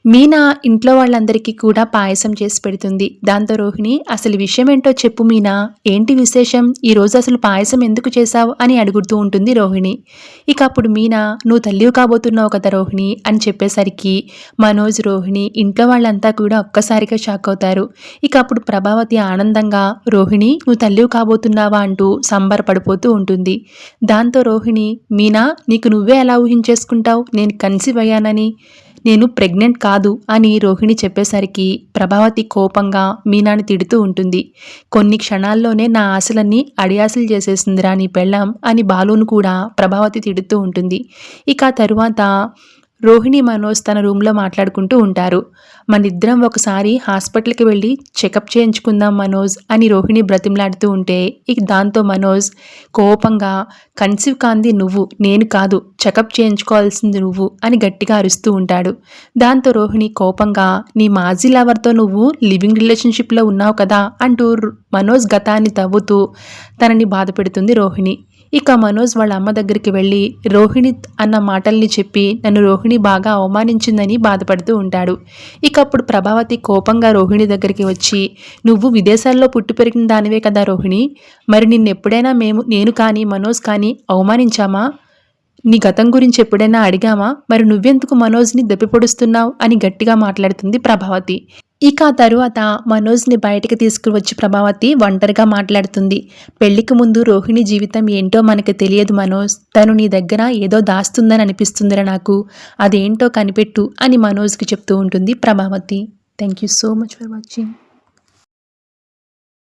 మీనా ఇంట్లో వాళ్ళందరికీ కూడా పాయసం చేసి పెడుతుంది. దాంతో రోహిణి, "అసలు విషయం ఏంటో చెప్పు మీనా? ఏంటి విశేషం? ఈరోజు అసలు పాయసం ఎందుకు చేశావు?" అని అడుగుతూ ఉంటుంది రోహిణి. ఇక అప్పుడు మీనా, "నువ్వు తల్లివి కాబోతున్నావు కదా రోహిణి" అని చెప్పేసరికి మనోజ్, రోహిణి ఇంట్లో వాళ్ళంతా కూడా ఒక్కసారిగా షాక్ అవుతారు. ఇక అప్పుడు ప్రభావతి ఆనందంగా, "రోహిణి, నువ్వు తల్లివి కాబోతున్నావా?" అంటూ సంబరపడిపోతూ ఉంటుంది. దాంతో రోహిణి, "మీనా, నీకు నువ్వే ఎలా ఊహించేసుకుంటావు నేను కన్సీవ్ అయ్యానని? నేను ప్రెగ్నెంట్ కాదు" అని రోహిణి చెప్పేసరికి ప్రభావతి కోపంగా మీనాని తిడుతూ ఉంటుంది. "కొన్ని క్షణాల్లోనే నా ఆశలన్నీ అడియాసలు చేసేసిందిరా నీ పెళ్ళాం" అని బాలును కూడా ప్రభావతి తిడుతూ ఉంటుంది. ఇక తరువాత రోహిణి, మనోజ్ తన రూమ్లో మాట్లాడుకుంటూ ఉంటారు. "మనిద్దరం ఒకసారి హాస్పిటల్కి వెళ్ళి చెకప్ చేయించుకుందాం మనోజ్" అని రోహిణి బ్రతిమలాడుతూ ఉంటే, ఇక దాంతో మనోజ్ కోపంగా, "కన్సీవ్ కాంది నువ్వు, నేను కాదు, చెకప్ చేయించుకోవాల్సింది నువ్వు" అని గట్టిగా అరుస్తూ ఉంటాడు. దాంతో రోహిణి కోపంగా, "నీ మాజీ లవర్తో నువ్వు లివింగ్ రిలేషన్షిప్లో ఉన్నావు కదా" అంటూ మనోజ్ గతాన్ని తవ్వుతూ తనని బాధ పెడుతుంది రోహిణి. ఇక మనోజ్ వాళ్ళ అమ్మ దగ్గరికి వెళ్ళి రోహిణి అన్న మాటల్ని చెప్పి నన్ను రోహిణి బాగా అవమానించిందని బాధపడుతూ ఉంటాడు. ఇక అప్పుడు ప్రభావతి కోపంగా రోహిణి దగ్గరికి వచ్చి, "నువ్వు విదేశాల్లో పుట్టి పెరిగిన దానివే కదా రోహిణి, మరి నిన్నెప్పుడైనా నేను కానీ మనోజ్ కానీ అవమానించామా? నీ గతం గురించి ఎప్పుడైనా అడిగామా? మరి నువ్వెందుకు మనోజ్ని దెప్పిపొడుస్తున్నావు" అని గట్టిగా మాట్లాడుతుంది ప్రభావతి. ఇక ఆ తరువాత మనోజ్ని బయటికి తీసుకువచ్చి ప్రభావతి ఒంటరిగా మాట్లాడుతుంది. "పెళ్లికి ముందు రోహిణి జీవితం ఏంటో మనకు తెలియదు మనోజ్. తను నీ దగ్గర ఏదో దాస్తుందని అనిపిస్తుందిరా నాకు. అదేంటో కనిపెట్టు" అని మనోజ్కి చెప్తూ ఉంటుంది Prabhavathi. Thank you so much for watching.